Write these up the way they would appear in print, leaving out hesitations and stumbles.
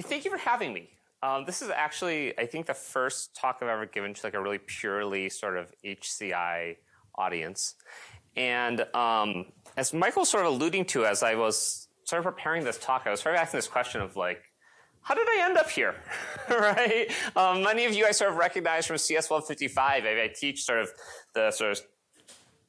Thank you for having me. This is actually, I think, the first talk I've ever given to like a really purely sort of HCI audience. And as Michael was sort of alluding to, as I was sort of preparing this talk, I was sort of asking this question of like, how did I end up here, right? Many of you I sort of recognize from CS 155. I teach sort of the sort of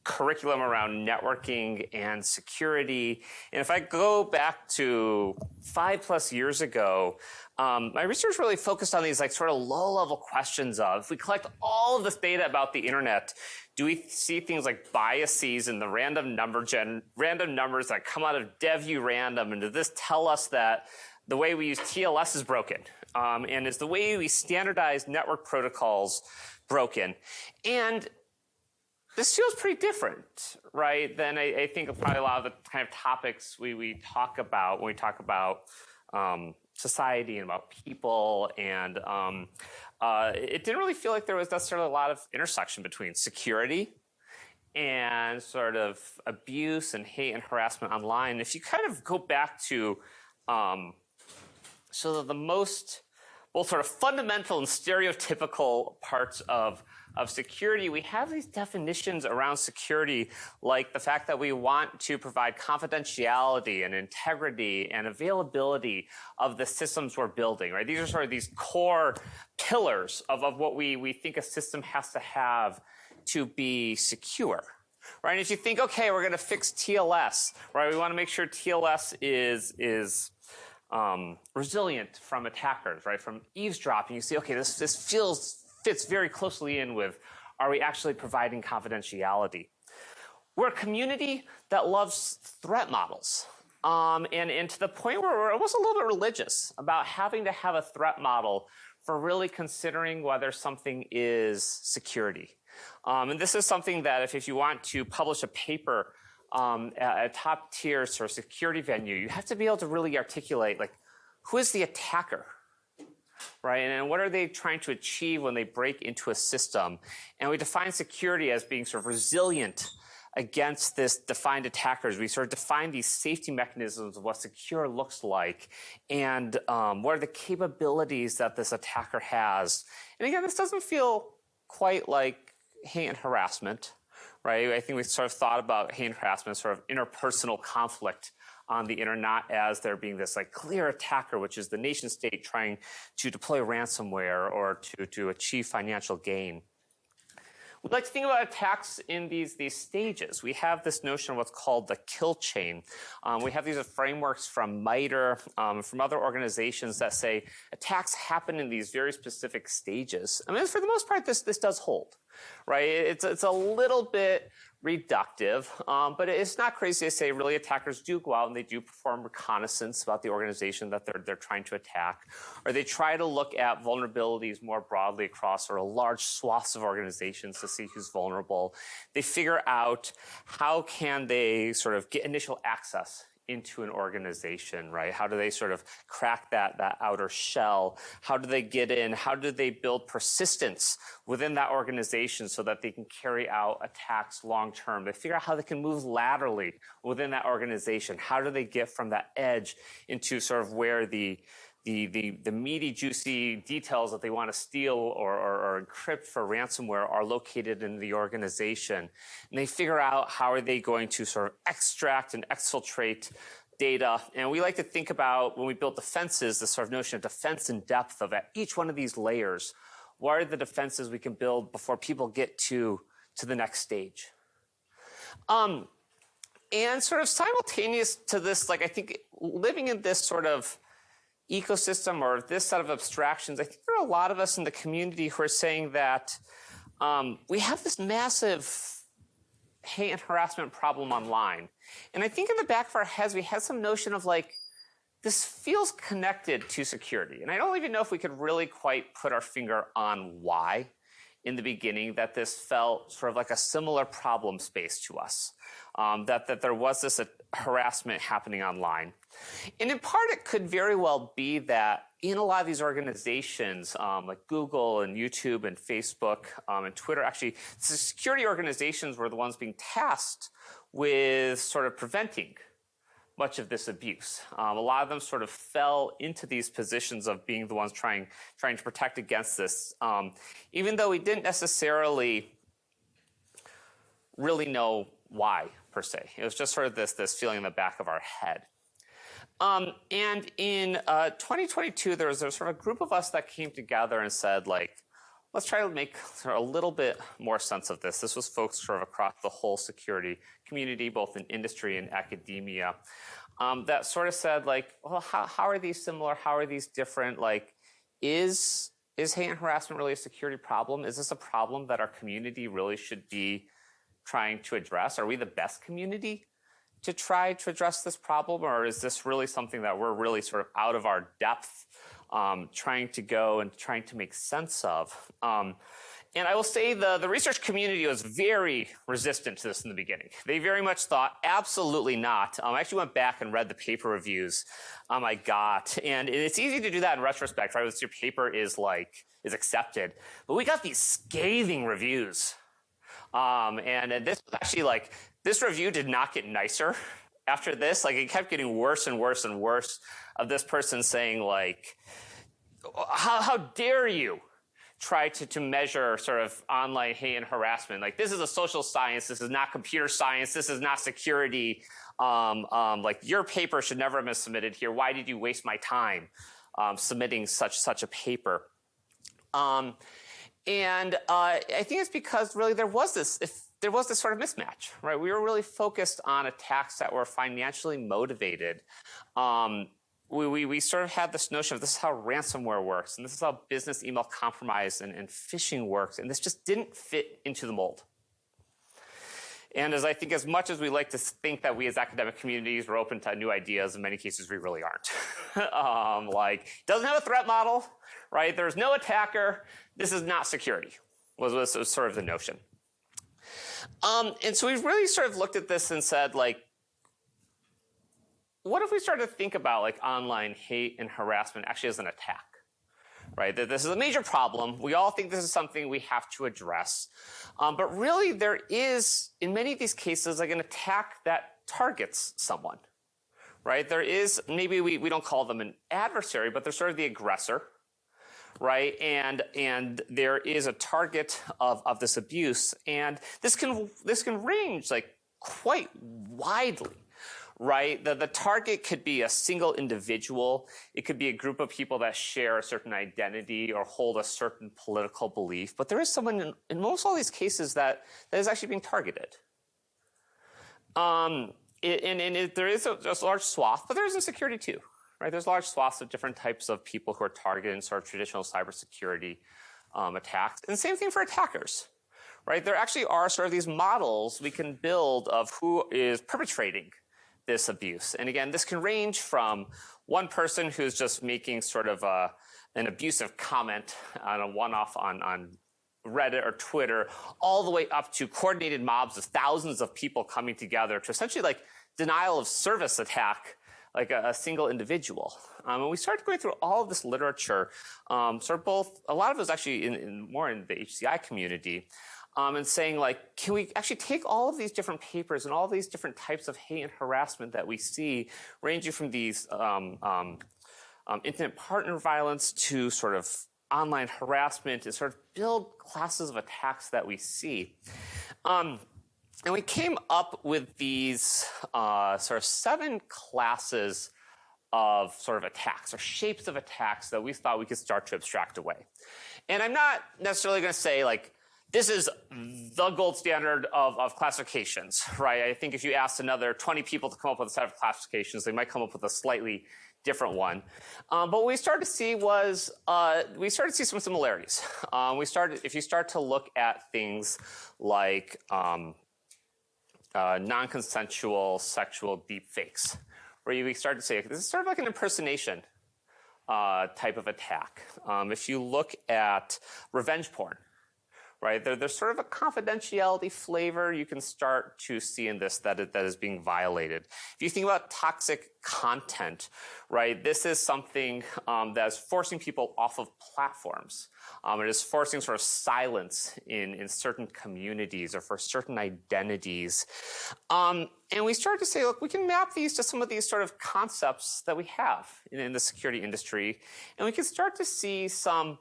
curriculum around networking and security. And if I go back to 5+ years ago, my research really focused on these like sort of low-level questions of, if we collect all of this data about the internet, do we see things like biases in the random numbers that come out of dev-u random, and does this tell us that the way we use TLS is broken? And is the way we standardize network protocols broken? And this feels pretty different, right, than I think probably a lot of the kind of topics we talk about when we talk about society and about people. And it didn't really feel like there was necessarily a lot of intersection between security and sort of abuse and hate and harassment online. If you kind of go back to so the most both sort of fundamental and stereotypical parts of security, we have these definitions around security, like the fact that we want to provide confidentiality and integrity and availability of the systems we're building, right? These are sort of these core pillars of what we think a system has to have to be secure, right? And if you think, okay, we're going to fix TLS, right? We want to make sure TLS is resilient from attackers, right? From eavesdropping, you see, okay, this fits very closely in with, are we actually providing confidentiality? We're a community that loves threat models. And to the point where we're almost a little bit religious about having to have a threat model for really considering whether something is security. And this is something that if you want to publish a paper at a top tier sort of security venue, you have to be able to really articulate, like, who is the attacker, right? And what are they trying to achieve when they break into a system? And we define security as being sort of resilient against this defined attackers. We sort of define these safety mechanisms of what secure looks like, and what are the capabilities that this attacker has. And again, this doesn't feel quite like hate and harassment, right? I think we sort of thought about hate and harassment as sort of interpersonal conflict on the internet, not as there being this like clear attacker, which is the nation state trying to deploy ransomware or to achieve financial gain. We like to think about attacks in these stages. We have this notion of what's called the kill chain. We have these frameworks from MITRE, from other organizations that say attacks happen in these very specific stages. I mean, for the most part, this does hold, right? It's a little bit reductive, but it's not crazy to say really attackers do go out and they do perform reconnaissance about the organization that they're trying to attack, or they try to look at vulnerabilities more broadly across sort of large swaths of organizations to see who's vulnerable. They figure out how can they sort of get initial access into an organization, right? How do they sort of crack that outer shell? How do they get in? How do they build persistence within that organization so that they can carry out attacks long term? They figure out how they can move laterally within that organization. How do they get from that edge into sort of where the meaty, juicy details that they want to steal or encrypt for ransomware are located in the organization. And they figure out how are they going to sort of extract and exfiltrate data. And we like to think about, when we build defenses, this sort of notion of defense in depth of at each one of these layers. What are the defenses we can build before people get to the next stage? And sort of simultaneous to this, like I think living in this sort of ecosystem or this set of abstractions, I think there are a lot of us in the community who are saying that we have this massive hate and harassment problem online. And I think in the back of our heads, we had some notion of like, this feels connected to security. And I don't even know if we could really quite put our finger on why in the beginning that this felt sort of like a similar problem space to us, that there was this harassment happening online. And in part, it could very well be that in a lot of these organizations, like Google and YouTube and Facebook and Twitter, actually, the security organizations were the ones being tasked with sort of preventing much of this abuse. A lot of them sort of fell into these positions of being the ones trying to protect against this, even though we didn't necessarily really know why, per se. It was just sort of this feeling in the back of our head. And in 2022, there was sort of a group of us that came together and said, like, let's try to make sort of a little bit more sense of this. This was folks sort of across the whole security community, both in industry and academia, that sort of said, like, well, how are these similar? How are these different? Like, is hate and harassment really a security problem? Is this a problem that our community really should be trying to address? Are we the best community to try to address this problem, or is this really something that we're really sort of out of our depth trying to go and trying to make sense of? And I will say the research community was very resistant to this in the beginning. They very much thought, absolutely not. I actually went back and read the paper reviews I got, and it's easy to do that in retrospect, right? Once your paper is accepted, but we got these scathing reviews. And this was actually like, this review did not get nicer after this. Like, it kept getting worse and worse and worse, of this person saying, like, how dare you try to measure sort of online hate and harassment? Like, this is a social science. This is not computer science. This is not security. Like, your paper should never have been submitted here. Why did you waste my time submitting such a paper? And I think it's because really there was this sort of mismatch, right? We were really focused on attacks that were financially motivated. We sort of had this notion of this is how ransomware works, and this is how business email compromise and phishing works, and this just didn't fit into the mold. And I think as much as we like to think that we as academic communities are open to new ideas, in many cases we really aren't. Like, doesn't have a threat model, right? There's no attacker. This is not security, was sort of the notion. And so we really sort of looked at this and said, like, what if we started to think about like online hate and harassment actually as an attack, right? That this is a major problem. We all think this is something we have to address. But really there is, in many of these cases, like an attack that targets someone, right? There is, maybe we don't call them an adversary, but they're sort of the aggressor, right? And there is a target of this abuse. And this can range like quite widely. Right? The target could be a single individual. It could be a group of people that share a certain identity or hold a certain political belief. But there is someone in most all these cases that is actually being targeted. There is a large swath, but there is insecurity too. Right? There's large swaths of different types of people who are targeted in sort of traditional cybersecurity attacks. And the same thing for attackers. Right? There actually are sort of these models we can build of who is perpetrating this abuse. And again, this can range from one person who's just making sort of an abusive comment on a one-off on Reddit or Twitter, all the way up to coordinated mobs of thousands of people coming together to essentially like denial of service attack, like a single individual. And we started going through all of this literature, sort of both, a lot of it was actually more in the HCI community, and saying, like, can we actually take all of these different papers and all of these different types of hate and harassment that we see, ranging from these intimate partner violence to sort of online harassment, and sort of build classes of attacks that we see. And we came up with these sort of 7 classes of sort of attacks or shapes of attacks that we thought we could start to abstract away. And I'm not necessarily going to say, like, this is the gold standard of classifications, right? I think if you asked another 20 people to come up with a set of classifications, they might come up with a slightly different one. But what we started to see was, we started to see some similarities. If you start to look at things like non-consensual sexual deepfakes, where we start to say, this is sort of like an impersonation type of attack. If you look at revenge porn, right? There's sort of a confidentiality flavor you can start to see in this that is being violated. If you think about toxic content, right, this is something that is forcing people off of platforms. It is forcing sort of silence in certain communities or for certain identities. And we start to say, look, we can map these to some of these sort of concepts that we have in the security industry, and we can start to see some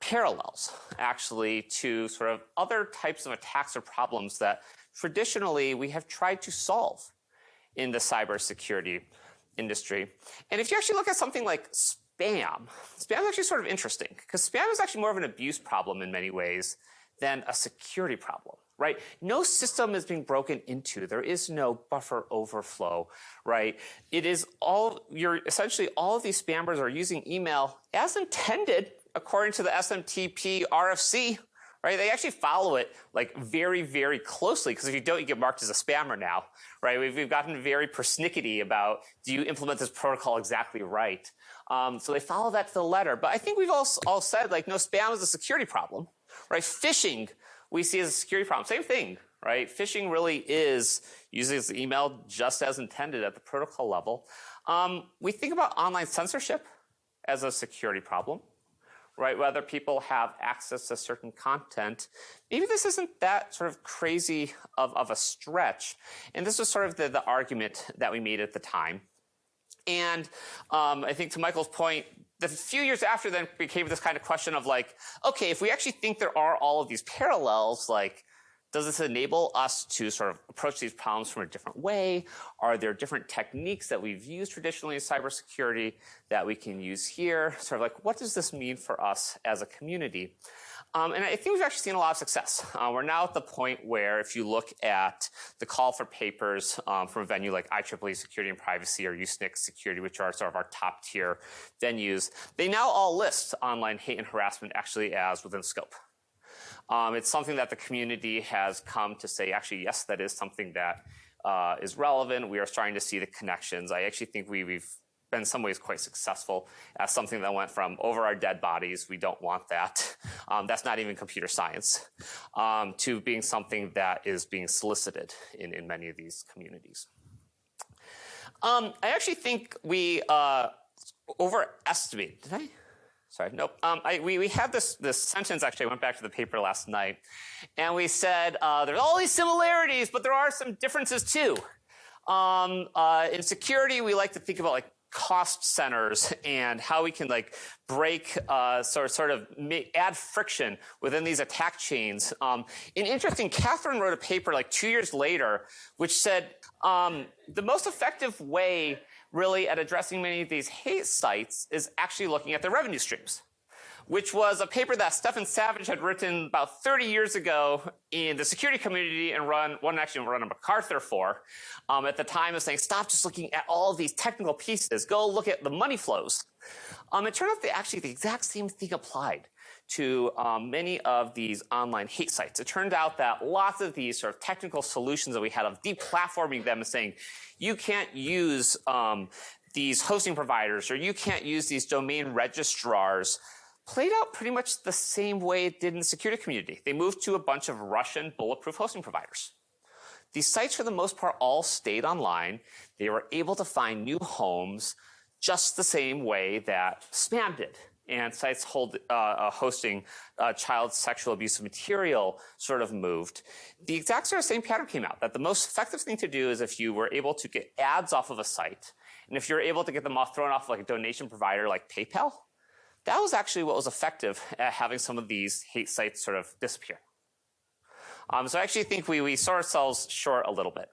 parallels, actually, to sort of other types of attacks or problems that traditionally we have tried to solve in the cybersecurity industry. And if you actually look at something like spam is actually sort of interesting, because spam is actually more of an abuse problem in many ways than a security problem, right? No system is being broken into. There is no buffer overflow, right? It is essentially all of these spammers are using email as intended according to the SMTP RFC, right? They actually follow it like very, very closely, because if you don't, you get marked as a spammer now, right? We've gotten very persnickety about, do you implement this protocol exactly right? So they follow that to the letter. But I think we've all said, like, no, spam is a security problem, right? Phishing we see as a security problem. Same thing, right? Phishing really uses email just as intended at the protocol level. We think about online censorship as a security problem, right? Whether people have access to certain content. Maybe this isn't that sort of crazy of a stretch. And this was sort of the argument that we made at the time. And I think to Michael's point, the few years after then became this kind of question of like, okay, if we actually think there are all of these parallels, like, does this enable us to sort of approach these problems from a different way? Are there different techniques that we've used traditionally in cybersecurity that we can use here? Sort of like, what does this mean for us as a community? And I think we've actually seen a lot of success. We're now at the point where if you look at the call for papers from a venue like IEEE Security and Privacy or USNIC Security, which are sort of our top tier venues, they now all list online hate and harassment actually as within scope. It's something that the community has come to say, actually, yes, that is something that is relevant. We are starting to see the connections. I actually think we've been in some ways quite successful as something that went from over our dead bodies, we don't want that. That's not even computer science, to being something that is being solicited in many of these communities. I actually think we overestimate, did I? Sorry, nope. We had this sentence, actually, I went back to the paper last night, and we said there's all these similarities, but there are some differences too. In security, we like to think about like cost centers and how we can like break, sort of add friction within these attack chains. Interesting, Catherine wrote a paper like 2 years later, which said the most effective way really at addressing many of these hate sites is actually looking at the revenue streams, which was a paper that Stefan Savage had written about 30 years ago in the security community and run a MacArthur for. At the time of saying, stop just looking at all of these technical pieces, go look at the money flows. It turned out that actually the exact same thing applied to many of these online hate sites. It turned out that lots of these sort of technical solutions that we had of deplatforming them and saying, you can't use these hosting providers or you can't use these domain registrars, played out pretty much the same way it did in the security community. They moved to a bunch of Russian bulletproof hosting providers. These sites, for the most part, all stayed online. They were able to find new homes just the same way that spam did. And sites hosting child sexual abusive material sort of moved. The exact sort of same pattern came out, that the most effective thing to do is if you were able to get ads off of a site, and if you're able to get them thrown off like a donation provider like PayPal, that was actually what was effective at having some of these hate sites sort of disappear. So I actually think we saw ourselves short a little bit.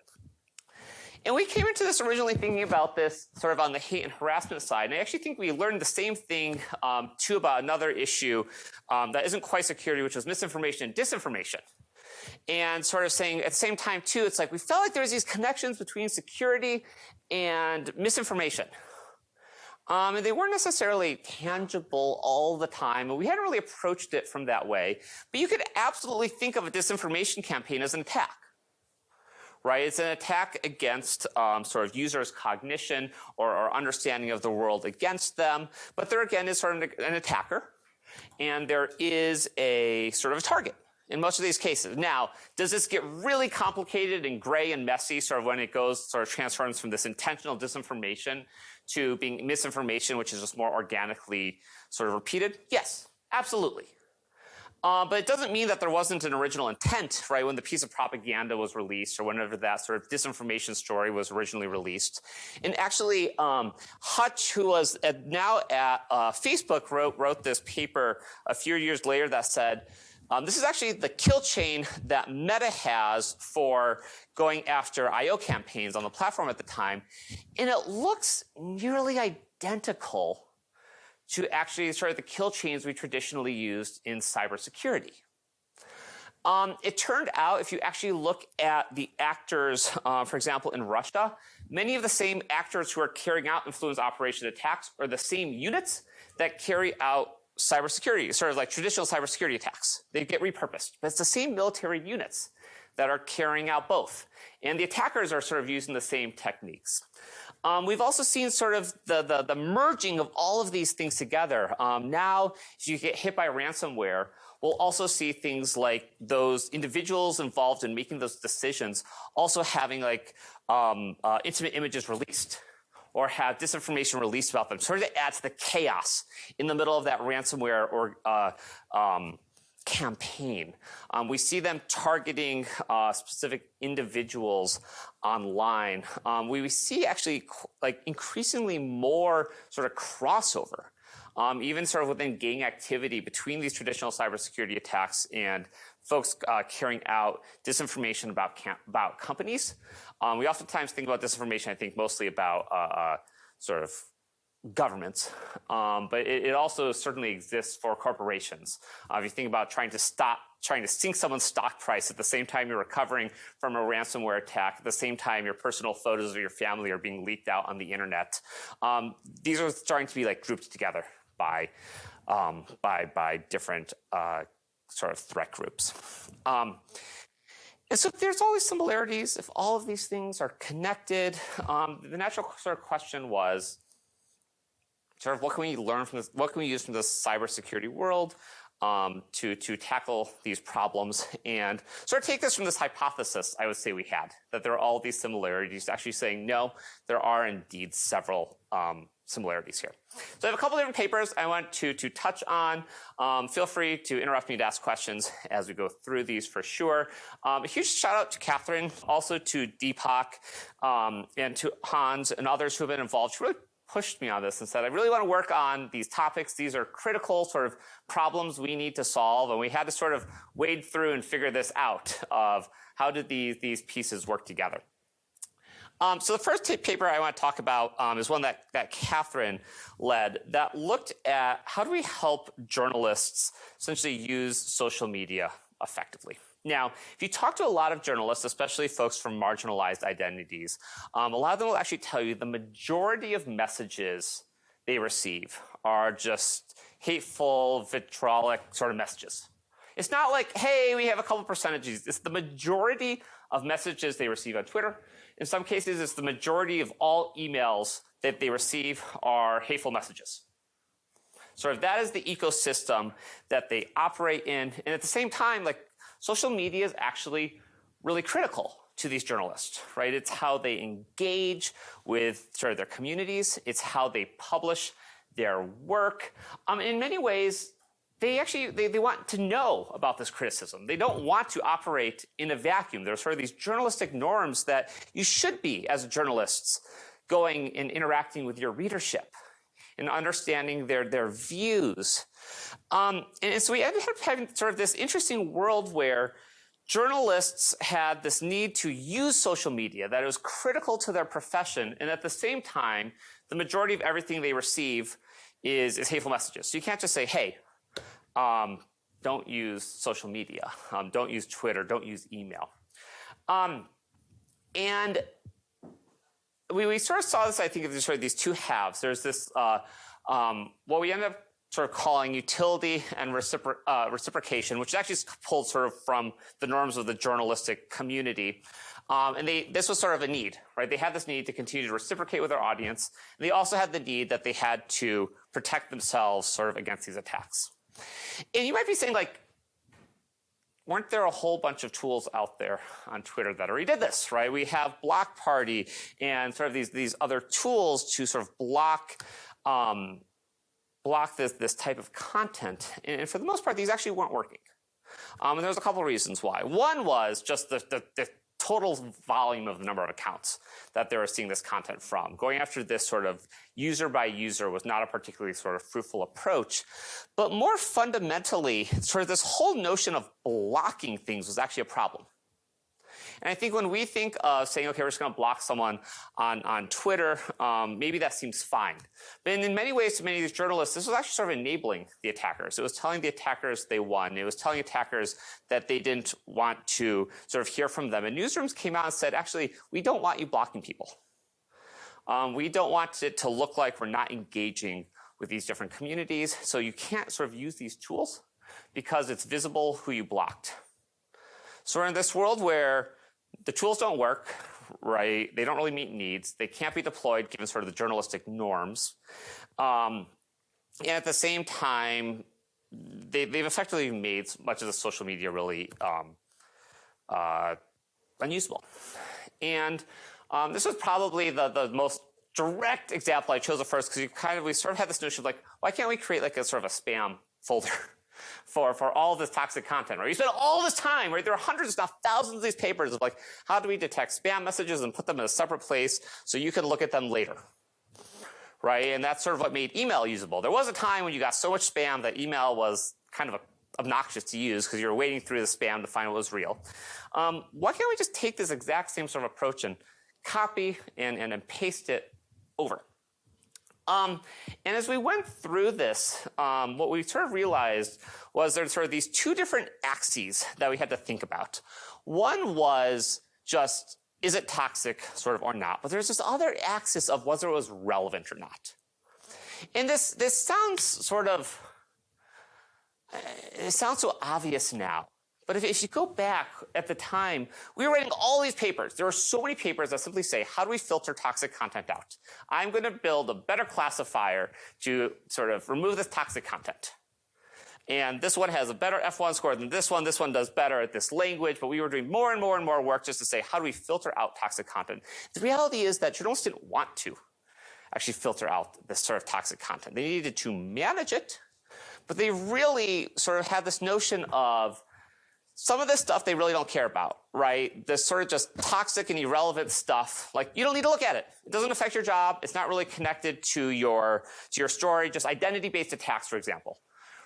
And we came into this originally thinking about this sort of on the hate and harassment side. And I actually think we learned the same thing too about another issue that isn't quite security, which was misinformation and disinformation. And sort of saying at the same time too, it's like we felt like there was these connections between security and misinformation. And they weren't necessarily tangible all the time, and we hadn't really approached it from that way. But you could absolutely think of a disinformation campaign as an attack, right? It's an attack against sort of users' cognition or understanding of the world against them. But there again is sort of an attacker, and there is a sort of a target in most of these cases. Now, does this get really complicated and gray and messy sort of when it goes sort of transforms from this intentional disinformation to being misinformation, which is just more organically sort of repeated? Yes, absolutely. But it doesn't mean that there wasn't an original intent, right, when the piece of propaganda was released or whenever that sort of disinformation story was originally released. And actually, Hutch, who was now at Facebook, wrote this paper a few years later that said, this is actually the kill chain that Meta has for going after I/O campaigns on the platform at the time. And it looks nearly identical to actually sort of the kill chains we traditionally used in cybersecurity. It turned out, if you actually look at the actors, for example, in Russia, many of the same actors who are carrying out influence operation attacks are the same units that carry out cybersecurity, sort of like traditional cybersecurity attacks. They get repurposed, but it's the same military units that are carrying out both. And the attackers are sort of using the same techniques. We've also seen sort of the merging of all of these things together. Now, if you get hit by ransomware, we'll also see things like those individuals involved in making those decisions also having like intimate images released or have disinformation released about them, sort of to add to the chaos in the middle of that ransomware or campaign. We see them targeting specific individuals online. We see actually like increasingly more sort of crossover, even sort of within gang activity between these traditional cybersecurity attacks and folks carrying out disinformation about companies. We oftentimes think about disinformation, I think, mostly about sort of governments, but it also certainly exists for corporations. If you think about trying to sink someone's stock price at the same time you're recovering from a ransomware attack, at the same time your personal photos of your family are being leaked out on the internet. These are starting to be like grouped together by different sort of threat groups. And so there's always similarities if all of these things are connected. The natural sort of question was, sort of what can we learn from this? What can we use from the cybersecurity world to tackle these problems and sort of take this from this hypothesis I would say we had, that there are all these similarities, actually saying no, there are indeed several similarities here. So I have a couple different papers I want to touch on. Feel free to interrupt me to ask questions as we go through these for sure. A huge shout out to Catherine, also to Deepak, and to Hans and others who have been involved. She really pushed me on this and said, I really want to work on these topics. These are critical sort of problems we need to solve. And we had to sort of wade through and figure this out of how did these pieces work together. So the first paper I want to talk about is one that Catherine led that looked at how do we help journalists essentially use social media effectively. Now, if you talk to a lot of journalists, especially folks from marginalized identities, a lot of them will actually tell you the majority of messages they receive are just hateful, vitriolic sort of messages. It's not like, hey, we have a couple percentages. It's the majority of messages they receive on Twitter. In some cases, it's the majority of all emails that they receive are hateful messages. Sort of that is the ecosystem that they operate in. And at the same time, like, social media is actually really critical to these journalists, right? It's how they engage with sort of their communities. It's how they publish their work. In many ways, they want to know about this criticism. They don't want to operate in a vacuum. There are sort of these journalistic norms that you should be, as journalists, going and interacting with your readership and understanding their views. And so we ended up having sort of this interesting world where journalists had this need to use social media, that it was critical to their profession, and at the same time, the majority of everything they receive is hateful messages. So you can't just say, hey, don't use social media, don't use Twitter, don't use email. And we sort of saw this, I think, of sort of these two halves. There's this, what we end up sort of calling utility and reciprocation, which actually is pulled sort of from the norms of the journalistic community. And this was sort of a need, right? They had this need to continue to reciprocate with their audience. And they also had the need that they had to protect themselves sort of against these attacks. And you might be saying, like, weren't there a whole bunch of tools out there on Twitter that already did this, right? We have Block Party and sort of these other tools to sort of block this type of content. And for the most part, these actually weren't working. And there's a couple of reasons why. One was just the total volume of the number of accounts that they were seeing this content from. Going after this sort of user by user was not a particularly sort of fruitful approach. But more fundamentally, sort of this whole notion of blocking things was actually a problem. And I think when we think of saying, okay, we're just going to block someone on Twitter, maybe that seems fine. But in many ways, to many of these journalists, this was actually sort of enabling the attackers. It was telling the attackers they won. It was telling attackers that they didn't want to sort of hear from them. And newsrooms came out and said, actually, we don't want you blocking people. We don't want it to look like we're not engaging with these different communities. So you can't sort of use these tools because it's visible who you blocked. So we're in this world where the tools don't work, right? They don't really meet needs. They can't be deployed given sort of the journalistic norms. And at the same time, they've effectively made much of the social media really unusable. And this was probably the most direct example. I chose it first because we sort of had this notion of like, why can't we create like a sort of a spam folder for all this toxic content, right? You spend all this time, right? There are hundreds, if not thousands of these papers of like, how do we detect spam messages and put them in a separate place so you can look at them later, right? And that's sort of what made email usable. There was a time when you got so much spam that email was kind of obnoxious to use because you were wading through the spam to find what was real. Why can't we just take this exact same sort of approach and copy and paste it over? And as we went through this, what we sort of realized was there's sort of these two different axes that we had to think about. One was just, is it toxic, sort of, or not? But there's this other axis of whether it was relevant or not. And this sounds sort of, it sounds so obvious now. But if you go back at the time, we were writing all these papers. There are so many papers that simply say, how do we filter toxic content out? I'm going to build a better classifier to sort of remove this toxic content. And this one has a better F1 score than this one. This one does better at this language. But we were doing more and more and more work just to say, how do we filter out toxic content? The reality is that journalists didn't want to actually filter out this sort of toxic content. They needed to manage it. But they really sort of had this notion of, some of this stuff they really don't care about, right? This sort of just toxic and irrelevant stuff, like you don't need to look at it. It doesn't affect your job. It's not really connected to your story. Just identity-based attacks, for example,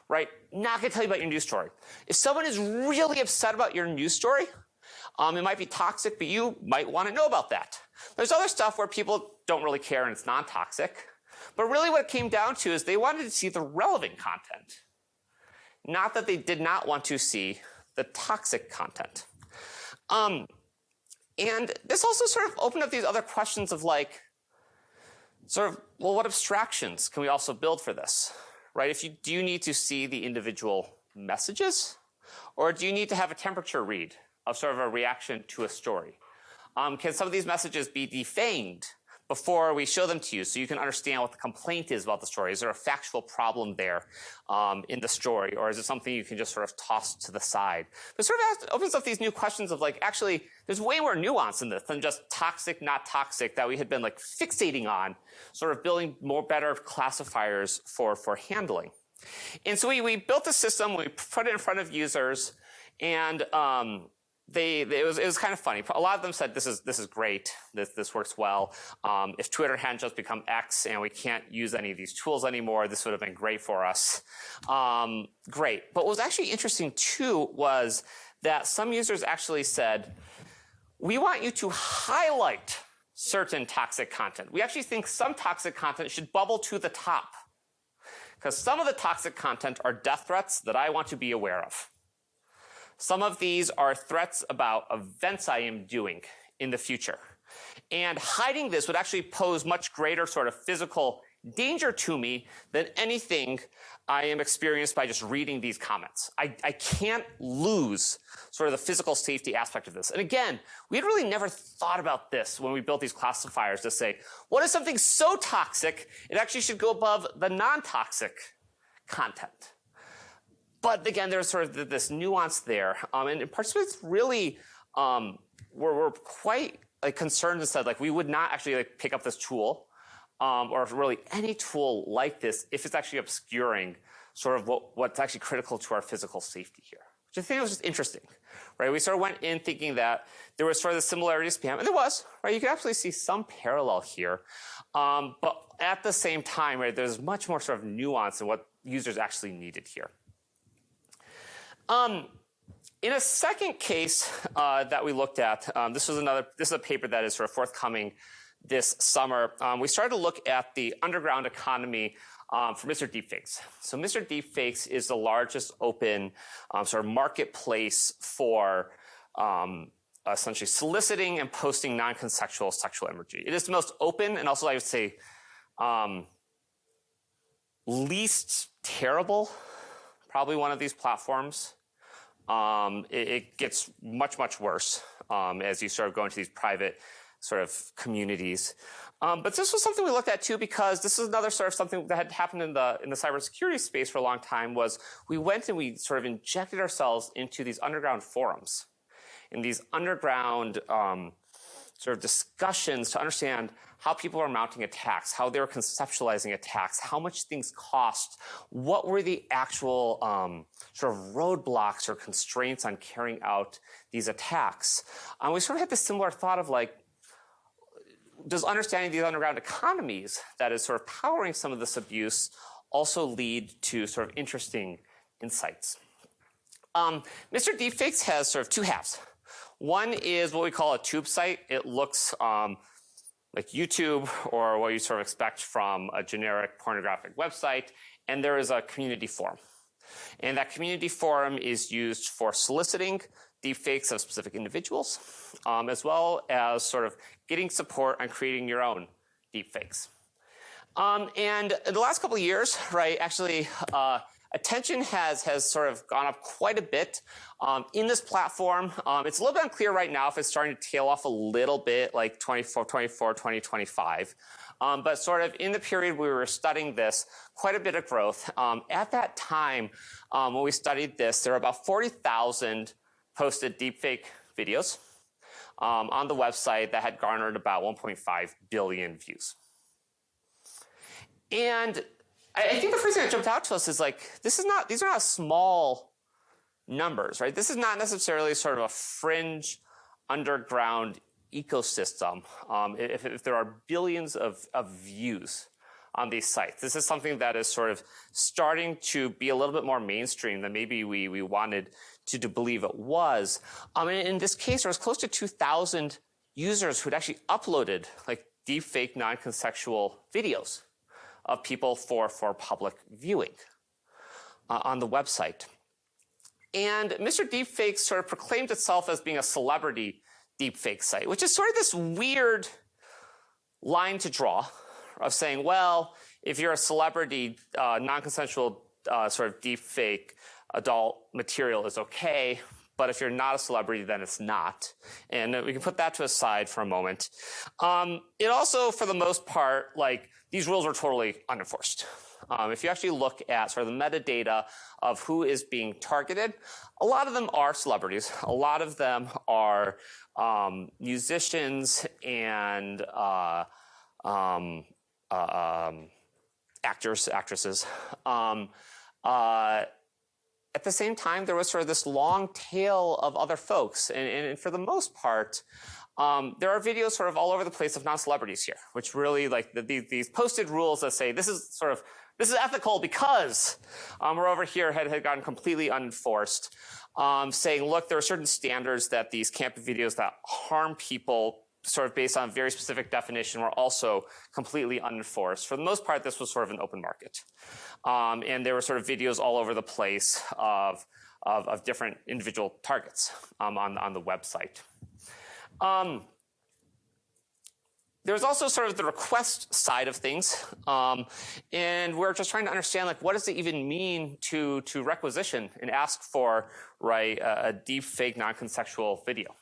right? Not going to tell you about your news story. If someone is really upset about your news story, it might be toxic, but you might want to know about that. There's other stuff where people don't really care and it's non-toxic. But really what it came down to is they wanted to see the relevant content, not that they did not want to see the toxic content. And this also sort of opened up these other questions of like, sort of, well, what abstractions can we also build for this, right? Do you need to see the individual messages? Or do you need to have a temperature read of sort of a reaction to a story? Can some of these messages be defanged before we show them to you so you can understand what the complaint is about the story? Is there a factual problem there in the story? Or is it something you can just sort of toss to the side? But sort of opens up these new questions of like, actually, there's way more nuance in this than just toxic, not toxic that we had been like fixating on, sort of building more better classifiers for handling. And so we built a system, we put it in front of users, and it was kind of funny. A lot of them said, this is great. This works well. If Twitter hadn't just become X and we can't use any of these tools anymore, this would have been great for us. Great. But what was actually interesting too was that some users actually said, we want you to highlight certain toxic content. We actually think some toxic content should bubble to the top, because some of the toxic content are death threats that I want to be aware of. Some of these are threats about events I am doing in the future. And hiding this would actually pose much greater sort of physical danger to me than anything I am experienced by just reading these comments. I can't lose sort of the physical safety aspect of this. And again, we had really never thought about this when we built these classifiers to say, what is something so toxic, it actually should go above the non-toxic content. But again, there's sort of this nuance there, and participants really were quite concerned and said we would not actually pick up this tool or really any tool like this if it's actually obscuring sort of what's actually critical to our physical safety here, which I think was just interesting, right? We sort of went in thinking that there was sort of the similarity to spam, and there was, right? You can absolutely see some parallel here, but at the same time, right, there's much more sort of nuance in what users actually needed here. In a second case that we looked at, this is a paper that is sort of forthcoming this summer. We started to look at the underground economy for MrDeepFakes. So MrDeepFakes is the largest open sort of marketplace for essentially soliciting and posting non-consensual sexual imagery. It is the most open and also, I would say, least terrible, probably one of these platforms. It gets much, much worse as you sort of go into these private sort of communities. But this was something we looked at too, because this is another sort of something that had happened in the cybersecurity space for a long time. Was we went and we sort of injected ourselves into these underground forums, in these underground sort of discussions to understand how people are mounting attacks, how they were conceptualizing attacks, how much things cost, what were the actual sort of roadblocks or constraints on carrying out these attacks. We sort of had this similar thought of does understanding these underground economies that is sort of powering some of this abuse also lead to sort of interesting insights? MrDeepFakes has sort of two halves. One is what we call a tube site. It looks like YouTube or what you sort of expect from a generic pornographic website. And there is a community forum. And that community forum is used for soliciting deepfakes of specific individuals, as well as sort of getting support on creating your own deepfakes. And in the last couple of years, right, actually, attention has sort of gone up quite a bit in this platform. It's a little bit unclear right now if it's starting to tail off a little bit, like 2024, 2025. But sort of in the period we were studying this, quite a bit of growth. At that time, when we studied this, there were about 40,000 posted deepfake videos on the website that had garnered about 1.5 billion views. And I think the first thing that jumped out to us is these are not small numbers, right? This is not necessarily sort of a fringe underground ecosystem. If there are billions of views on these sites, this is something that is sort of starting to be a little bit more mainstream than maybe we wanted to believe it was. And in this case, there was close to 2,000 users who'd actually uploaded deepfake non-consensual videos of people for public viewing on the website. And MrDeepFakes sort of proclaimed itself as being a celebrity deepfake site, which is sort of this weird line to draw of saying, well, if you're a celebrity, non-consensual sort of deepfake adult material is okay, but if you're not a celebrity, then it's not. And we can put that to a side for a moment. It also, for the most part, these rules are totally unenforced. If you actually look at sort of the metadata of who is being targeted, a lot of them are celebrities. A lot of them are musicians and actors, actresses. At the same time, there was sort of this long tail of other folks. And for the most part, there are videos sort of all over the place of non-celebrities here, which really these posted rules that say this is ethical because we're over here had gotten completely unenforced, saying, look, there are certain standards that these can't be videos that harm people sort of based on a very specific definition were also completely unenforced. For the most part, this was sort of an open market. And there were sort of videos all over the place of different individual targets on the website. There's also sort of the request side of things. And we're just trying to understand, what does it even mean to requisition and ask for, right, a deepfake non-consensual video?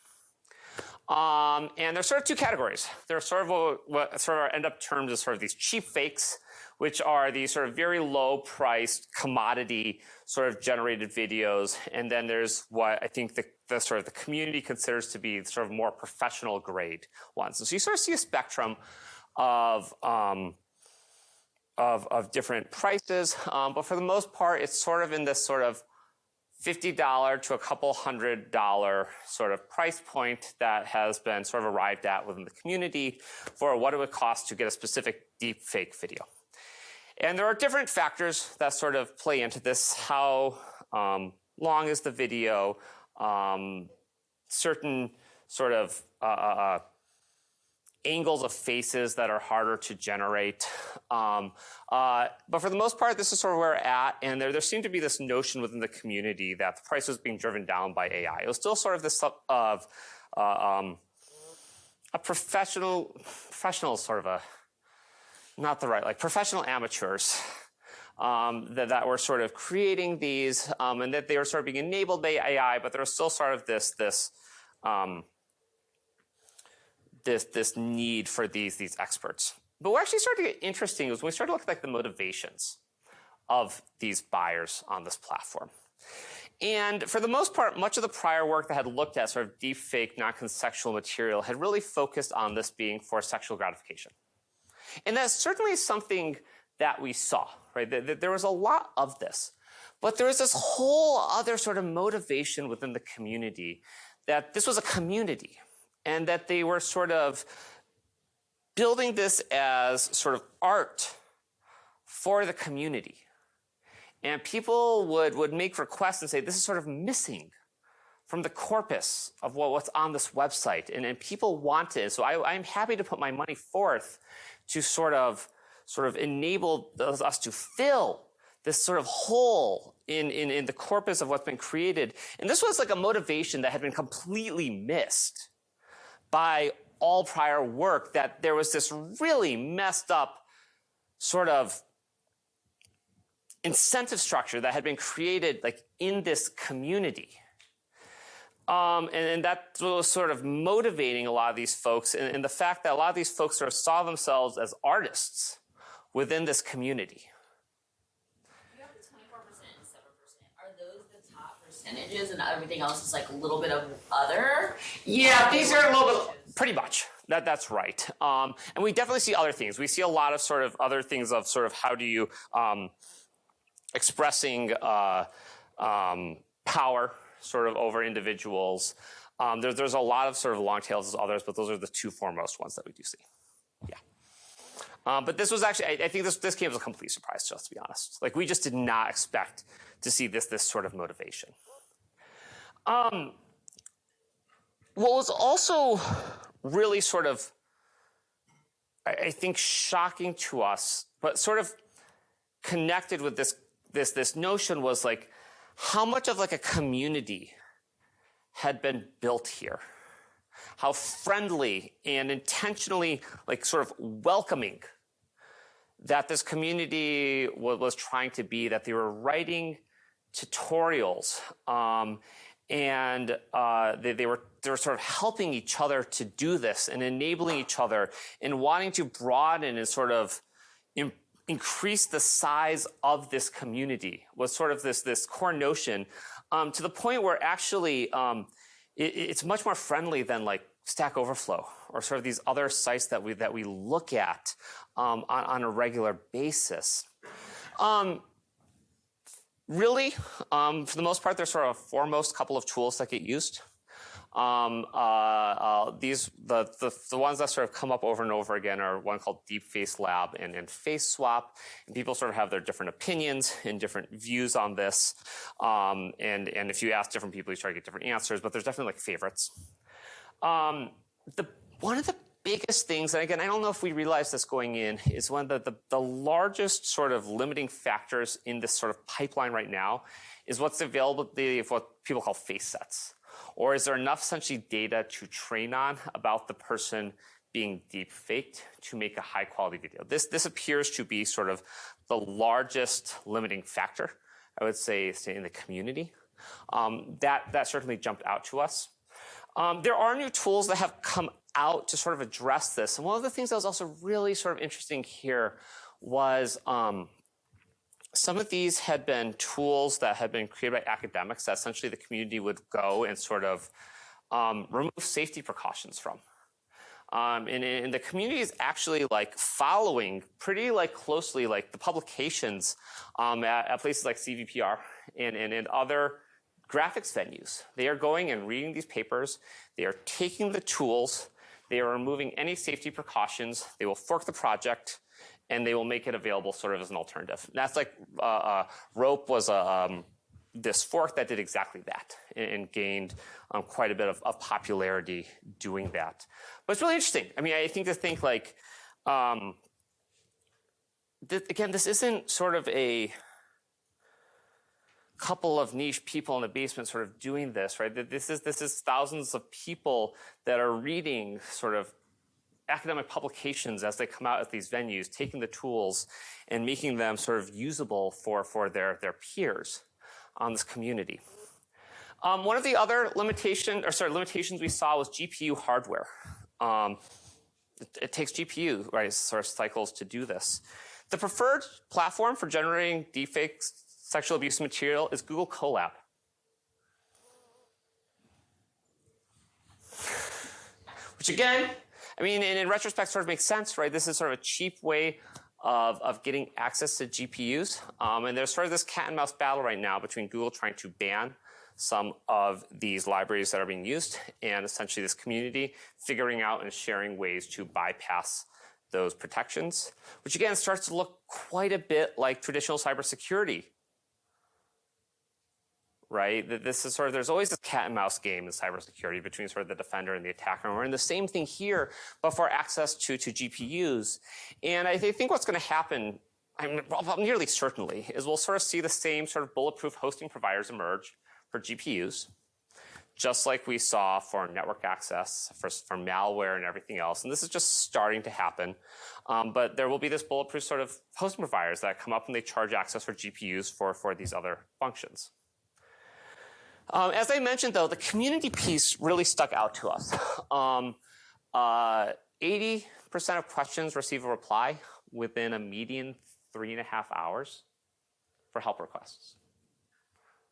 And there's sort of two categories. There's sort of what sort of end up termed as sort of these cheap fakes, which are these sort of very low-priced commodity sort of generated videos, and then there's what I think the sort of the community considers to be sort of more professional grade ones. And so you sort of see a spectrum of different prices, but for the most part, it's sort of in this sort of $50 to a couple $100 sort of price point that has been sort of arrived at within the community for what it would cost to get a specific deepfake video. And there are different factors that sort of play into this. How long is the video? Certain sort of angles of faces that are harder to generate. But for the most part, this is sort of where we're at. And there seemed to be this notion within the community that the price was being driven down by AI. It was still sort of this of a professional sort of a, not the right, like professional amateurs that were sort of creating these, and that they were sort of being enabled by AI, but there was still sort of this need for these experts. But what actually started to get interesting was when we started to look at like the motivations of these buyers on this platform. And for the most part, much of the prior work that had looked at sort of deepfake, non-consensual material had really focused on this being for sexual gratification. And that's certainly something that we saw, right? There was a lot of this. But there was this whole other sort of motivation within the community that this was a community and that they were sort of building this as sort of art for the community. And people would make requests and say, this is sort of missing from the corpus of what's on this website. And people want it. So I'm happy to put my money forth to sort of enable us to fill this sort of hole in the corpus of what's been created. And this was like a motivation that had been completely missed by all prior work, that there was this really messed up sort of incentive structure that had been created like in this community. And that was sort of motivating a lot of these folks, and the fact that a lot of these folks sort of saw themselves as artists within this community. You have the 24% and 7%. Are those the top percentages and everything else is like a little bit of other? Yeah, these are a little bit, pretty much. That's right. And we definitely see other things. We see a lot of sort of other things of sort of how do you expressing power sort of over individuals. There's a lot of sort of long tails as others, but those are the two foremost ones that we do see. Yeah. But this was actually, I think this came as a complete surprise to us, to be honest. Like, we just did not expect to see this sort of motivation. What was also really sort of, I think, shocking to us, but sort of connected with this notion was like how much of like a community had been built here. How friendly and intentionally like sort of welcoming that this community was trying to be, that they were writing tutorials and they were sort of helping each other to do this and enabling each other and wanting to broaden and sort of increase the size of this community was sort of this core notion, to the point where actually it's much more friendly than like Stack Overflow or sort of these other sites that we look at on a regular basis. Really, for the most part, there's sort of a foremost couple of tools that get used. The ones that sort of come up over and over again are one called Deepfake Lab and Face Swap. And people sort of have their different opinions and different views on this. And if you ask different people, you try to get different answers, but there's definitely like favorites. One of the biggest things, and again, I don't know if we realize this going in, is one of the largest sort of limiting factors in this sort of pipeline right now is what's the availability of what people call face sets. Or is there enough essentially data to train on about the person being deep faked to make a high quality video? This appears to be sort of the largest limiting factor, I would say, in the community. That certainly jumped out to us. There are new tools that have come out to sort of address this. And one of the things that was also really sort of interesting here was some of these had been tools that had been created by academics that essentially the community would go and sort of remove safety precautions from. And the community is actually like following pretty like closely like the publications at places like CVPR and other graphics venues. They are going and reading these papers. They are taking the tools. They are removing any safety precautions. They will fork the project, and they will make it available sort of as an alternative. And that's like Rope was this fork that did exactly that and gained quite a bit of popularity doing that. But it's really interesting. I mean, I think to think like, again, this isn't sort of a couple of niche people in the basement sort of doing this, right? This is thousands of people that are reading sort of academic publications as they come out at these venues, taking the tools and making them sort of usable for their peers on this community. One of the other limitations we saw was GPU hardware. It takes GPU, right, sort of cycles to do this. The preferred platform for generating deepfake sexual abuse material is Google Colab. Which again, I mean, in retrospect, sort of makes sense, right? This is sort of a cheap way of getting access to GPUs. And there's sort of this cat and mouse battle right now between Google trying to ban some of these libraries that are being used and essentially this community figuring out and sharing ways to bypass those protections, which again starts to look quite a bit like traditional cybersecurity. Right? This is sort of, there's always this cat and mouse game in cybersecurity between sort of the defender and the attacker. And we're in the same thing here, but for access to GPUs. And I think what's going to happen, nearly certainly, is we'll sort of see the same sort of bulletproof hosting providers emerge for GPUs, just like we saw for network access, for malware and everything else. And this is just starting to happen. But there will be this bulletproof sort of hosting providers that come up and they charge access for GPUs for these other functions. As I mentioned, though, the community piece really stuck out to us. 80% of questions receive a reply within a median 3.5 hours for help requests.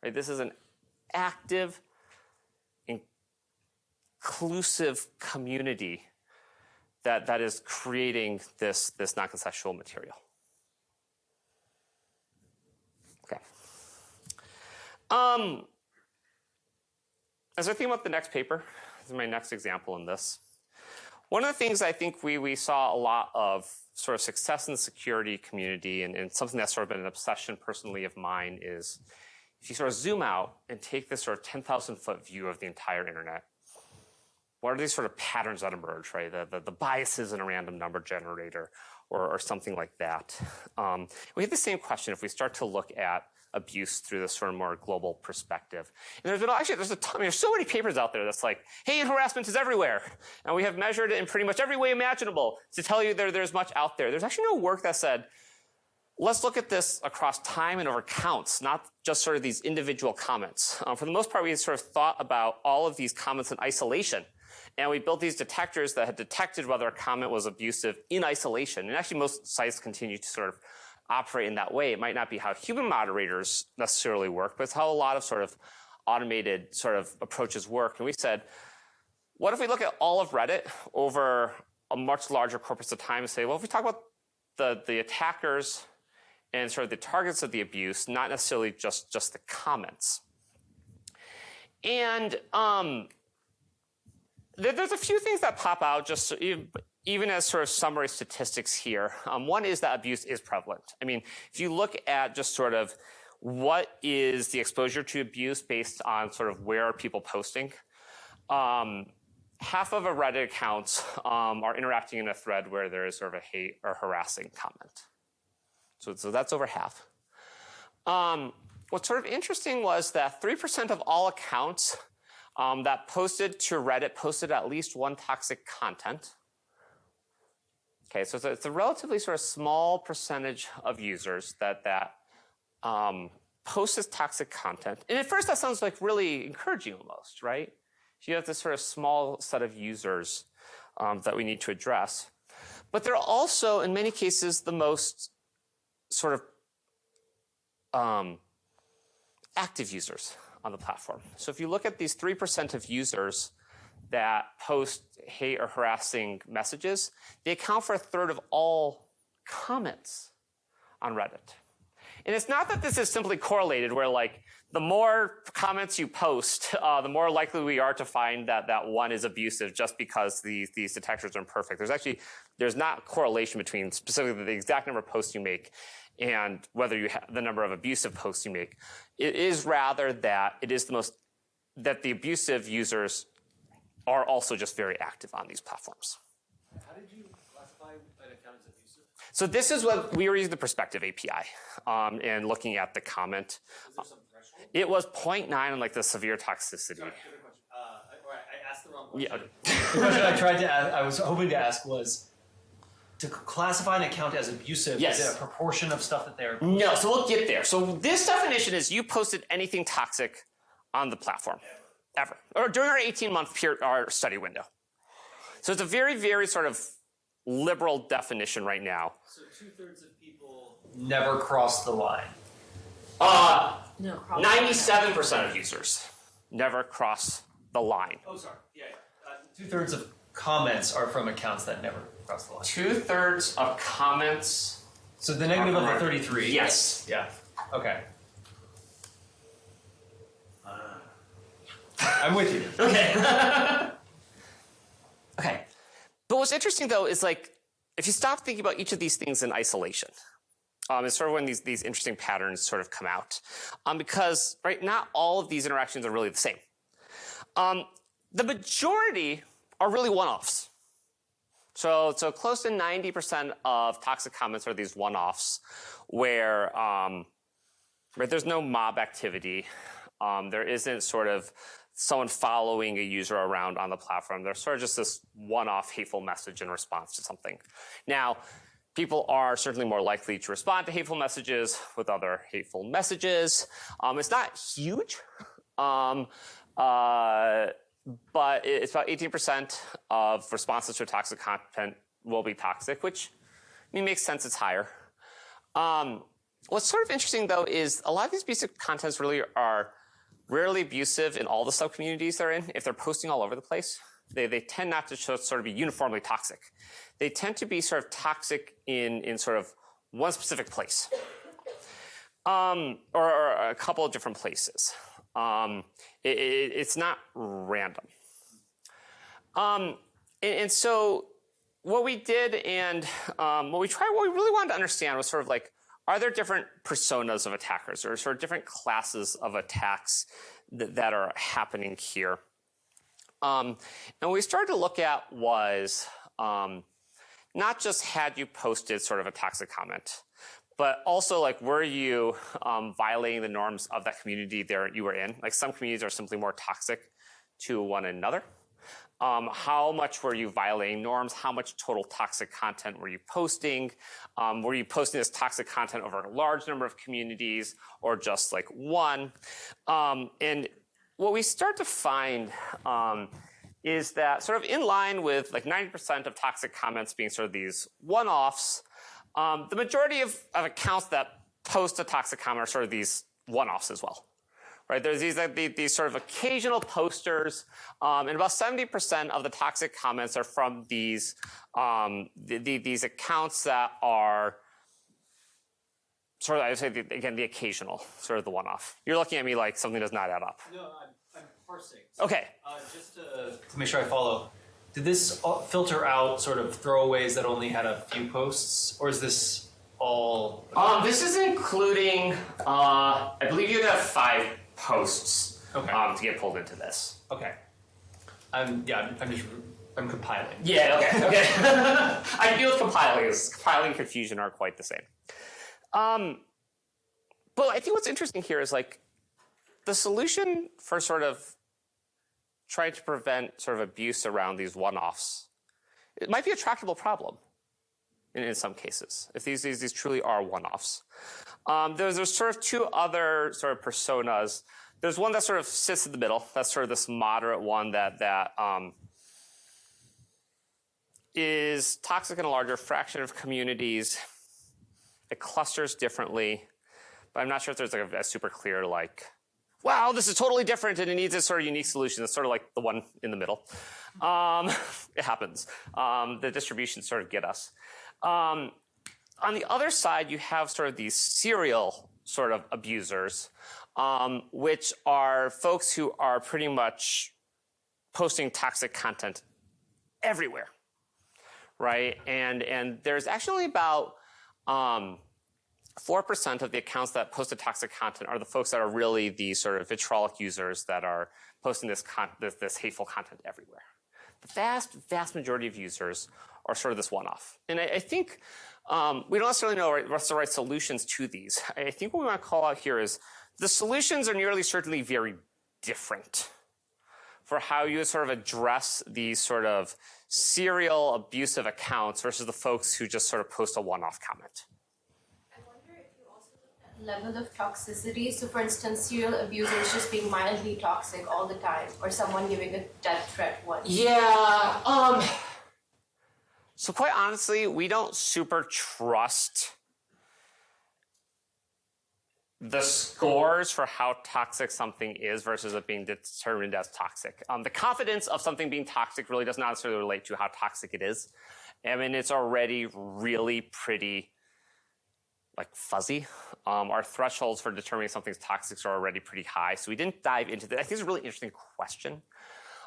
Right? This is an active, inclusive community that is creating this non-consensual material. Okay. As I think about the next paper, this is my next example in this. One of the things I think we saw a lot of sort of success in the security community and something that's sort of been an obsession personally of mine is if you sort of zoom out and take this sort of 10,000-foot view of the entire internet, what are these sort of patterns that emerge, right? The biases in a random number generator or something like that. We have the same question if we start to look at abuse through this sort of more global perspective. And there's so many papers out there that's like, hey, harassment is everywhere. And we have measured it in pretty much every way imaginable to tell you there's much out there. There's actually no work that said, let's look at this across time and over counts, not just sort of these individual comments. For the most part, we sort of thought about all of these comments in isolation. And we built these detectors that had detected whether a comment was abusive in isolation. And actually, most sites continue to sort of operate in that way. It might not be how human moderators necessarily work, but it's how a lot of sort of automated sort of approaches work. And we said, what if we look at all of Reddit over a much larger corpus of time and say, well, if we talk about the attackers and sort of the targets of the abuse, not necessarily just the comments. And there's a few things that pop out just even as sort of summary statistics here. One is that abuse is prevalent. I mean, if you look at just sort of what is the exposure to abuse based on sort of where are people posting, half of a Reddit accounts are interacting in a thread where there is sort of a hate or harassing comment. So that's over half. What's sort of interesting was that 3% of all accounts that posted to Reddit posted at least one toxic content. Okay, so it's a relatively sort of small percentage of users that post this toxic content. And at first that sounds like really encouraging almost, right? You have this sort of small set of users that we need to address. But they're also, in many cases, the most sort of active users on the platform. So if you look at these 3% of users that post hate or harassing messages, they account for 1/3 of all comments on Reddit. And it's not that this is simply correlated where like the more comments you post, the more likely we are to find that that one is abusive just because these detectors are imperfect. There's not correlation between specifically the exact number of posts you make and whether you have the number of abusive posts you make. It is rather that it is that the abusive users are also just very active on these platforms. How did you classify an account as abusive? So this is what we were using the Perspective API and looking at the comment. Was there some threshold? It was 0.9 on like the severe toxicity. Sorry, different question. I asked the wrong question. Yeah. The question I tried to ask, I was hoping to ask was, to classify an account as abusive, Yes. is it a proportion of stuff that they're... No, so we'll get there. So this definition is you posted anything toxic on the platform. Ever. Or during our 18-month our study window. So it's a very, very sort of liberal definition right now. So 2/3 of people never cross the line. No, 97% of users never cross the line. Oh, sorry. Yeah. 2/3 of comments are from accounts that never cross the line. 2/3 of comments. So the negative of the 33. Yes. Yeah. Okay. I'm with you. Okay. Okay. But what's interesting though is like, if you stop thinking about each of these things in isolation, it's sort of when these interesting patterns sort of come out. Because, right, not all of these interactions are really the same. The majority are really one-offs. So close to 90% of toxic comments are these one-offs where there's no mob activity. There isn't sort of someone following a user around on the platform. There's sort of just this one-off hateful message in response to something. Now, people are certainly more likely to respond to hateful messages with other hateful messages. It's not huge, but it's about 18% of responses to toxic content will be toxic, which makes sense, it's higher. What's sort of interesting, though, is a lot of these abusive contents really are rarely abusive in all the sub-communities they're in. If they're posting all over the place, they tend not to sort of be uniformly toxic. They tend to be sort of toxic in sort of one specific place, or a couple of different places. It's not random. And so what we did and what we really wanted to understand was sort of like, are there different personas of attackers or sort of different classes of attacks that are happening here? And what we started to look at was not just had you posted sort of a toxic comment, but also like were you violating the norms of that community you were in? Like some communities are simply more toxic to one another. How much were you violating norms? How much total toxic content were you posting? Were you posting this toxic content over a large number of communities or just like one? And what we start to find is that sort of in line with like 90% of toxic comments being sort of these one-offs, the majority of accounts that post a toxic comment are sort of these one-offs as well. Right, there's these sort of occasional posters, and about 70% of the toxic comments are from these accounts that are sort of, I would say, again, the occasional, sort of the one-off. You're looking at me like something does not add up. No, I'm parsing. So, okay. Just to make sure I follow, did this filter out sort of throwaways that only had a few posts, or is this all? This is including, I believe you have 5 posts to get pulled into this. Okay. I'm compiling. Yeah, okay. I feel compiling and confusion are quite the same. But I think what's interesting here is like the solution for sort of trying to prevent sort of abuse around these one-offs, it might be a tractable problem in some cases, if these truly are one-offs. There's sort of 2 other sort of personas. There's one that sort of sits in the middle. That's sort of this moderate one that is toxic in a larger fraction of communities. It clusters differently, but I'm not sure if there's like a super clear like, wow, this is totally different and it needs a sort of unique solution. It's sort of like the one in the middle. It happens. The distributions sort of get us. On the other side, you have sort of these serial sort of abusers, which are folks who are pretty much posting toxic content everywhere, right? And there's actually about 4% of the accounts that posted toxic content are the folks that are really the sort of vitriolic users that are posting this hateful content everywhere. The vast majority of users are sort of this one-off. And I think we don't necessarily know what's the right solutions to these. I think what we want to call out here is the solutions are nearly certainly very different for how you sort of address these sort of serial abusive accounts versus the folks who just sort of post a one-off comment. I wonder if you also looked at level of toxicity. So for instance, serial abusers just being mildly toxic all the time, or someone giving a death threat once. Yeah, so quite honestly, we don't super trust the scores for how toxic something is versus it being determined as toxic. The confidence of something being toxic really does not necessarily relate to how toxic it is. I mean, it's already really pretty like fuzzy. Our thresholds for determining something's toxic are already pretty high. So we didn't dive into that. I think it's a really interesting question.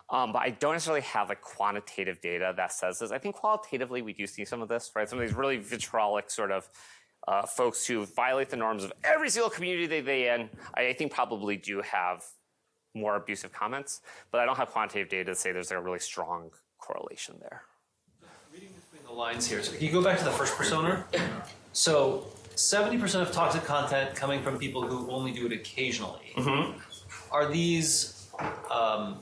But I don't necessarily have like quantitative data that says this. I think qualitatively we do see some of this, right? Some of these really vitriolic sort of folks who violate the norms of every single community they're in, I think probably do have more abusive comments, but I don't have quantitative data to say there's a really strong correlation there. Reading between the lines here, so can you go back to the first persona? So 70% of toxic content coming from people who only do it occasionally. Mm-hmm. Are these, how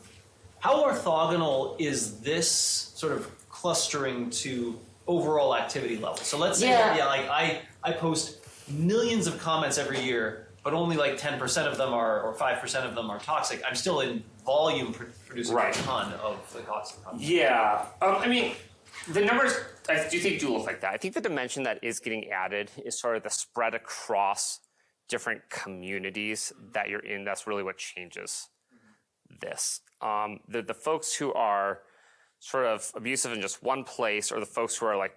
orthogonal is this sort of clustering to overall activity level? So let's say I post millions of comments every year, but only like 10% of them are, or 5% of them are toxic. I'm still in volume producing a ton of the toxic content. Yeah, I mean, the numbers I do think do look like that. I think the dimension that is getting added is sort of the spread across different communities that you're in. That's really what changes this. The folks who are sort of abusive in just one place, or the folks who are like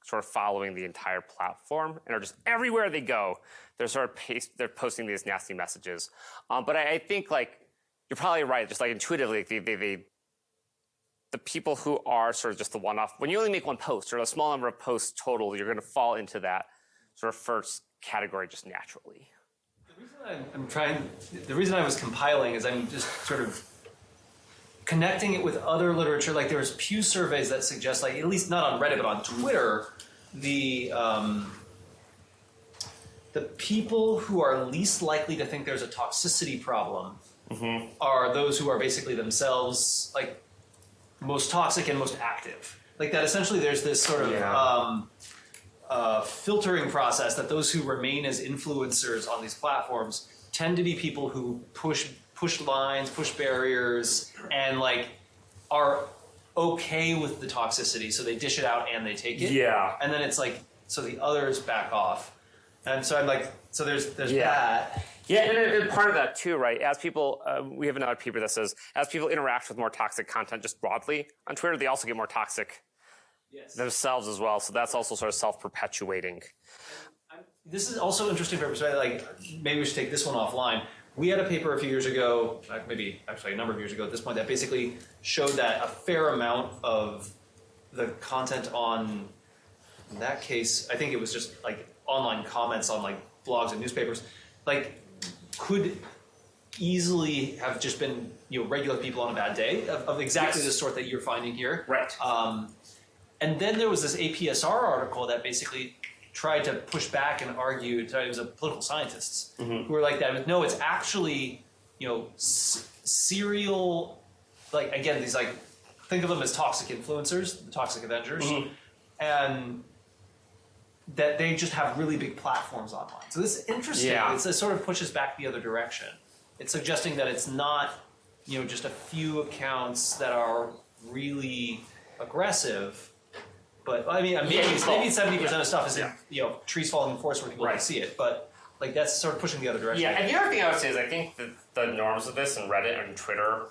sort of following the entire platform and are just everywhere they go, they're sort of they're posting these nasty messages. But I think like you're probably right. Just like intuitively, the people who are sort of just the one-off, when you only make one post or a small number of posts total, you're going to fall into that sort of first category just naturally. The reason I was compiling is I'm just sort of connecting it with other literature. Like there's Pew surveys that suggest, like at least not on Reddit but on Twitter, the people who are least likely to think there's a toxicity problem are those who are basically themselves like most toxic and most active. Like that essentially there's this sort of filtering process that those who remain as influencers on these platforms tend to be people who push lines, push barriers, and like are okay with the toxicity, so they dish it out and they take it. Yeah. And then it's like, so the others back off. And so I'm like, so there's that. Yeah, and part of that too, right? As people, we have another paper that says, as people interact with more toxic content just broadly on Twitter, they also get more toxic themselves as well. So that's also sort of self-perpetuating. This is also interesting for everybody. Like, maybe we should take this one offline. We had a paper a few years ago, maybe actually a number of years ago at this point, that basically showed that a fair amount of the content on, in that case, I think it was just like online comments on like blogs and newspapers, like could easily have just been, you know, regular people on a bad day of exactly the sort that you're finding here. Right. And then there was this APSR article that basically tried to push back and argue, it was a political scientists who were like that. No, it's actually, you know, serial, like, again, these like, think of them as toxic influencers, the toxic Avengers, and that they just have really big platforms online. So this is interesting. Yeah. It sort of pushes back the other direction. It's suggesting that it's not, you know, just a few accounts that are really aggressive, But I mean, maybe 70% of stuff is in, trees falling in the forest where people Right. can see it. But like that's sort of pushing the other direction. Yeah, and the other thing I would say is I think that the norms of this in Reddit and Twitter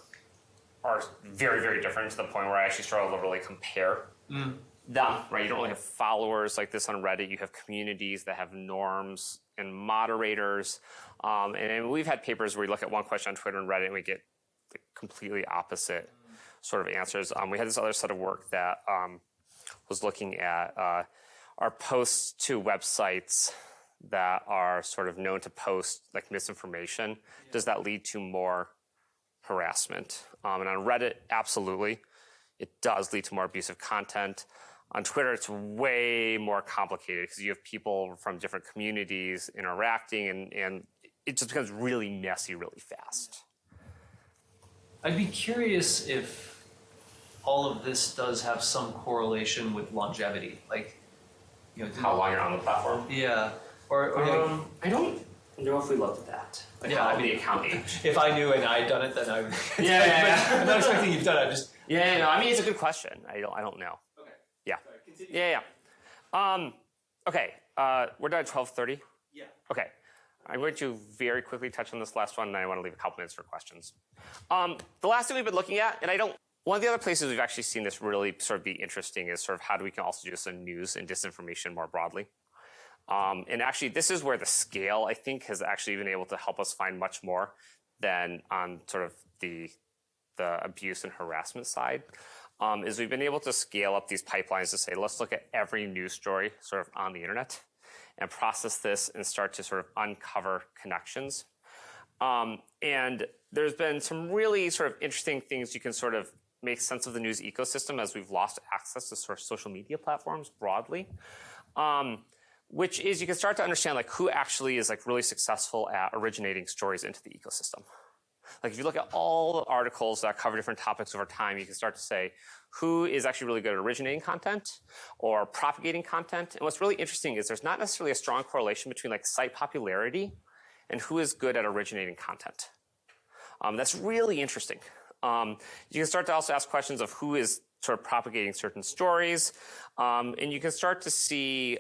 are very, very different to the point where I actually struggle to really compare them, right? You don't really have followers like this on Reddit. You have communities that have norms and moderators. And we've had papers where we look at one question on Twitter and Reddit and we get the completely opposite sort of answers. We had this other set of work that was looking at our posts to websites that are sort of known to post like misinformation. Does that lead to more harassment? And on Reddit, absolutely. It does lead to more abusive content. On Twitter, it's way more complicated because you have people from different communities interacting and it just becomes really messy really fast. I'd be curious if all of this does have some correlation with longevity, like, How long you're on the platform? Yeah. Or like, I don't know if we looked at that. Like Yeah, how I mean, the account age. if I knew and I had done it, then I would. Yeah. I'm not expecting you've done it. I'm just. Yeah, no, I mean, it's a good question. I don't know. Okay. Yeah. Sorry, continue. Yeah. Okay. We're done at 12:30. Yeah. Okay. I'm going to very quickly touch on this last one, and I want to leave a couple minutes for questions. The last thing we've been looking at, and one of the other places we've actually seen this really sort of be interesting is sort of how do we can also do this in news and disinformation more broadly. And actually, this is where the scale, I think, has actually been able to help us find much more than on sort of the abuse and harassment side, is we've been able to scale up these pipelines to say, let's look at every news story sort of on the internet and process this and start to sort of uncover connections. And there's been some really sort of interesting things you can sort of make sense of the news ecosystem as we've lost access to sort of social media platforms broadly. Which is you can start to understand like who actually is like really successful at originating stories into the ecosystem. Like if you look at all the articles that cover different topics over time, you can start to say who is actually really good at originating content or propagating content. And what's really interesting is there's not necessarily a strong correlation between like site popularity and who is good at originating content. That's really interesting. You can start to also ask questions of who is sort of propagating certain stories. And you can start to see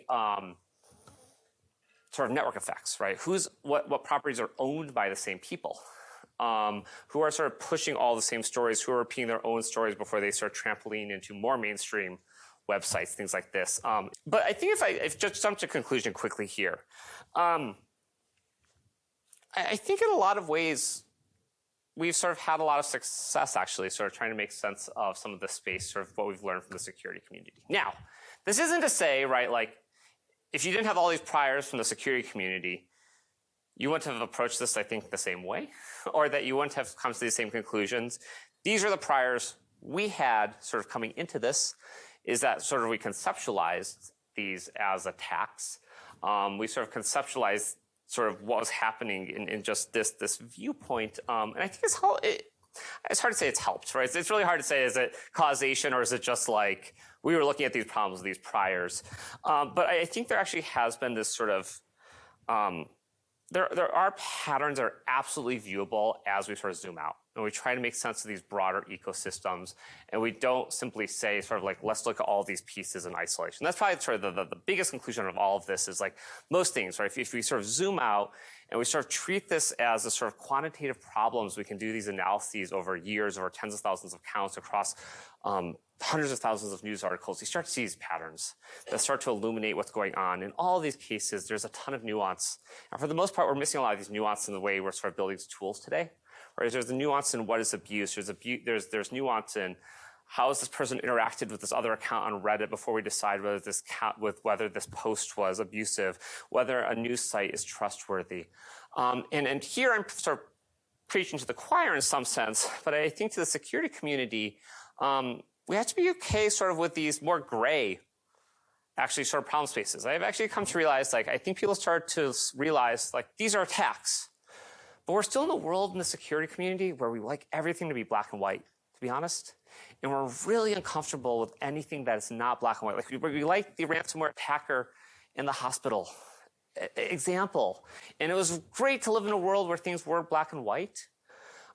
sort of network effects, right? What properties are owned by the same people, who are sort of pushing all the same stories, who are repeating their own stories before they start trampoline into more mainstream websites, things like this. But I think if I just jump to conclusion quickly here, I think in a lot of ways, we've sort of had a lot of success actually sort of trying to make sense of some of the space, sort of what we've learned from the security community. Now, this isn't to say, right, like, if you didn't have all these priors from the security community, you wouldn't have approached this, I think, the same way, or that you wouldn't have come to the same conclusions. These are the priors we had sort of coming into this, is that sort of we conceptualized these as attacks. We sort of conceptualized sort of what was happening in just this viewpoint. And I think it's hard to say it's helped, right? It's really hard to say, is it causation or is it just like, we were looking at these problems, these priors. But I think there actually has been this sort of, there are patterns that are absolutely viewable as we sort of zoom out. And we try to make sense of these broader ecosystems. And we don't simply say sort of like, let's look at all these pieces in isolation. That's probably sort of the biggest conclusion of all of this is like most things, right? If we sort of zoom out and we sort of treat this as a sort of quantitative problems, we can do these analyses over years, over tens of thousands of counts across hundreds of thousands of news articles. You start to see these patterns that start to illuminate what's going on. In all of these cases, there's a ton of nuance. And for the most part, we're missing a lot of these nuance in the way we're sort of building these tools today. Right? There's the nuance in what is abuse. There's nuance in how has this person interacted with this other account on Reddit before we decide whether this post was abusive, whether a news site is trustworthy. And here I'm sort of preaching to the choir in some sense, but I think to the security community, we have to be okay sort of with these more gray, actually sort of problem spaces. I've actually come to realize, like, I think people start to realize, like, these are attacks. But we're still in a world in the security community where we like everything to be black and white, to be honest. And we're really uncomfortable with anything that is not black and white. Like we like the ransomware attacker in the hospital example. And it was great to live in a world where things were black and white.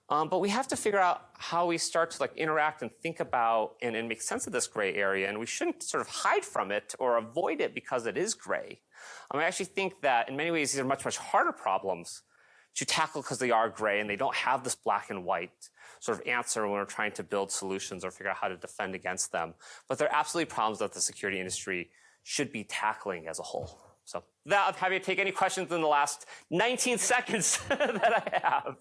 But we have to figure out how we start to like interact and think about and make sense of this gray area. And we shouldn't sort of hide from it or avoid it because it is gray. I actually think that in many ways, these are much, much harder problems to tackle because they are gray and they don't have this black and white sort of answer when we're trying to build solutions or figure out how to defend against them. But they're absolutely problems that the security industry should be tackling as a whole. So that, I'm happy to take any questions in the last 19 seconds that I have.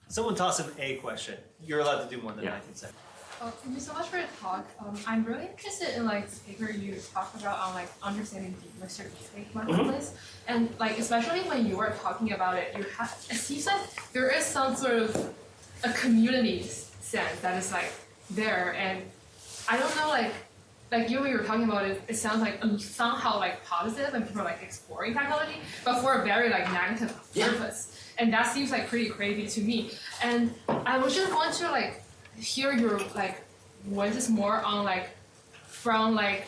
Someone toss him a question. You're allowed to do more than 19 seconds. Thank you so much for the talk. I'm really interested in like the paper you talked about on like understanding the MrDeepFake marketplace, and like especially when you were talking about it, it seems like there is some sort of a community sense that is like there, and I don't know like you were talking about it. It sounds like somehow like positive and people are like exploring technology, but for a very like negative purpose. And that seems like pretty crazy to me. And I was just want to like hear your like voices more on like from like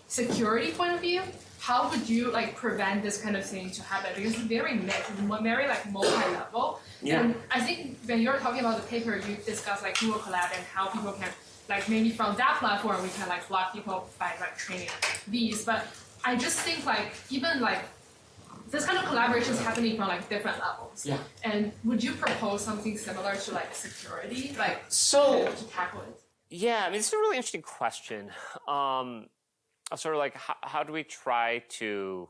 security point of view. How would you like prevent this kind of thing to happen? Because it's very mixed, very like multi-level. Yeah. And I think when you're talking about the paper, you discuss like Google Collab and how people can like maybe from that platform we can like block people by like training these. But I just think like even like this kind of collaboration is happening from like different levels. Yeah. And would you propose something similar to like security, like So to tackle it? yeah, I mean, it's a really interesting question. Sort of like how do we try to,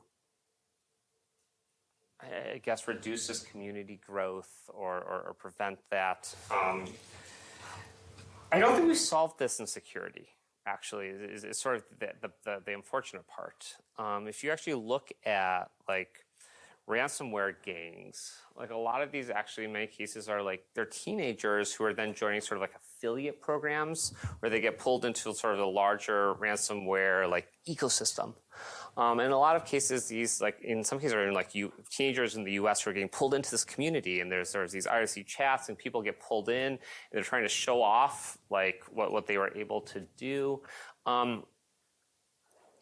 I guess, reduce this community growth or prevent that? I don't think we solved this in security. Actually, is sort of the unfortunate part. If you actually look at like ransomware gangs, like a lot of these actually in many cases are like they're teenagers who are then joining sort of like affiliate programs where they get pulled into sort of a larger ransomware like ecosystem. In a lot of cases, these like in some cases are in like teenagers in the U.S. who are getting pulled into this community, and there's these IRC chats, and people get pulled in, and they're trying to show off like what they were able to do. And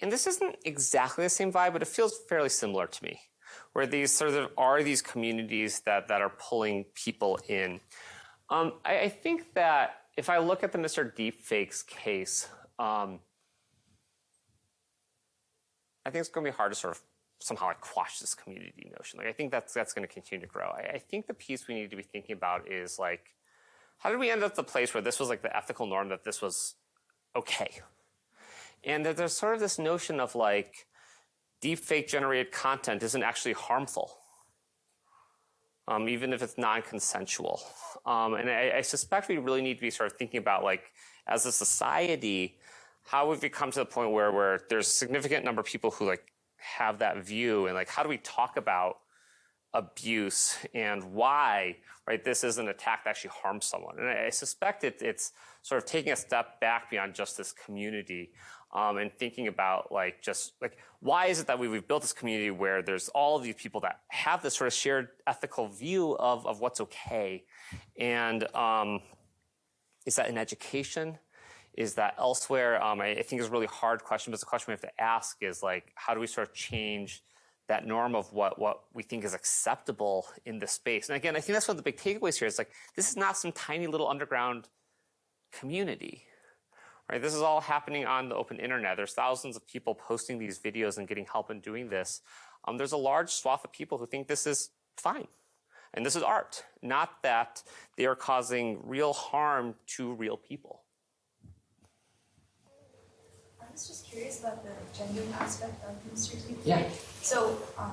this isn't exactly the same vibe, but it feels fairly similar to me, where these sort of are these communities that are pulling people in. I think that if I look at the MrDeepFakes case, I think it's going to be hard to sort of somehow like quash this community notion. Like I think that's going to continue to grow. I think the piece we need to be thinking about is like, how did we end up at the place where this was like the ethical norm that this was okay? And that there's sort of this notion of like deepfake generated content isn't actually harmful, even if it's non-consensual. And I suspect we really need to be sort of thinking about like, as a society, how we've become to the point where there's a significant number of people who like have that view, and like how do we talk about abuse and why, right, this is an attack that actually harms someone. And I suspect it's sort of taking a step back beyond just this community and thinking about like just like why is it that we've built this community where there's all of these people that have this sort of shared ethical view of what's okay. And is that in education? Is that elsewhere? I think is a really hard question, but the question we have to ask is like, how do we sort of change that norm of what we think is acceptable in this space? And again, I think that's one of the big takeaways here is like, this is not some tiny little underground community, right? This is all happening on the open internet. There's thousands of people posting these videos and getting help in doing this. There's a large swath of people who think this is fine. And this is art, not that they are causing real harm to real people. I was just curious about the gender aspect of MrDeepFake. Yeah. So, I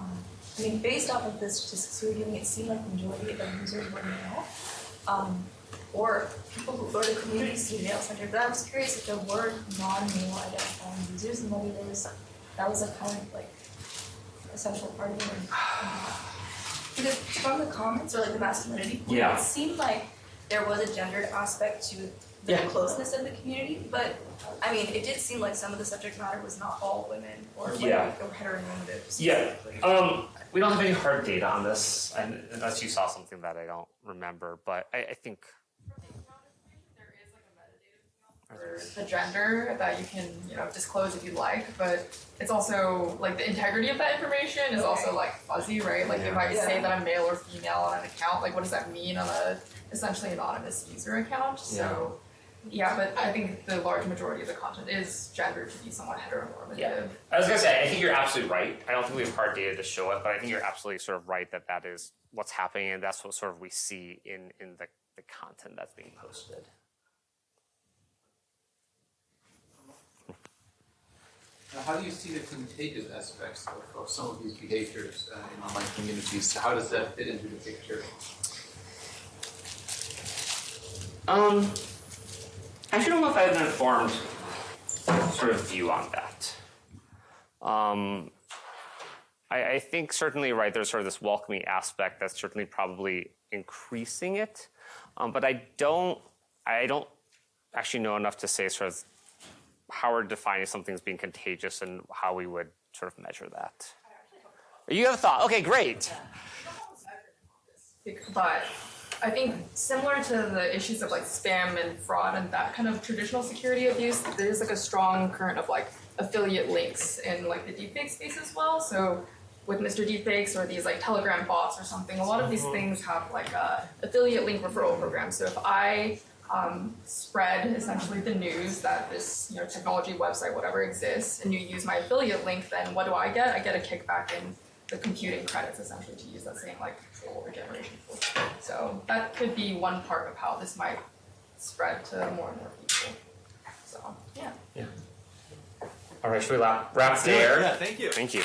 mean, based off of the statistics we were giving, it seemed like the majority of users were male, or people who, or the community seemed male-centered. But I was curious if there were non-male identifying users, and whether that was a kind of like essential part of it. Because from the comments or like the masculinity, it seemed like there was a gendered aspect to the closeness of the community, but I mean, it did seem like some of the subject matter was not all women or heteronormative. Yeah. We don't have any hard data on this, unless you saw something that I don't remember. But I think. For background information, there is like a metadata for the gender that you can, disclose if you like, but it's also like the integrity of that information is also like fuzzy, right? Like if I say that I'm male or female on an account, like what does that mean on a essentially anonymous user account? So but I think the large majority of the content is gendered to be somewhat heteronormative. Yeah. I was gonna say, I think you're absolutely right. I don't think we have hard data to show it, but I think you're absolutely sort of right that is what's happening, and that's what sort of we see in the content that's being posted. Now, how do you see the contagious aspects of some of these behaviors in online communities? How does that fit into the picture? I actually don't know if I have an informed sort of view on that. I think certainly, right, there's sort of this welcoming aspect that's certainly probably increasing it, but I don't actually know enough to say sort of how we're defining something as being contagious and how we would sort of measure that. You have a thought? Okay, great. But I think similar to the issues of like spam and fraud and that kind of traditional security abuse, there's like a strong current of like affiliate links in like the deepfake space as well. So with MrDeepFakes or these like Telegram bots or something, a lot of these things have like a affiliate link referral program. So if I spread essentially the news that this technology website whatever exists, and you use my affiliate link, then what do I get? I get a kickback in the computing credits essentially to use that same like tool or generation tool. So that could be one part of how this might spread to more and more people. So yeah. All right, should we wrap there? Yeah, thank you. Thank you.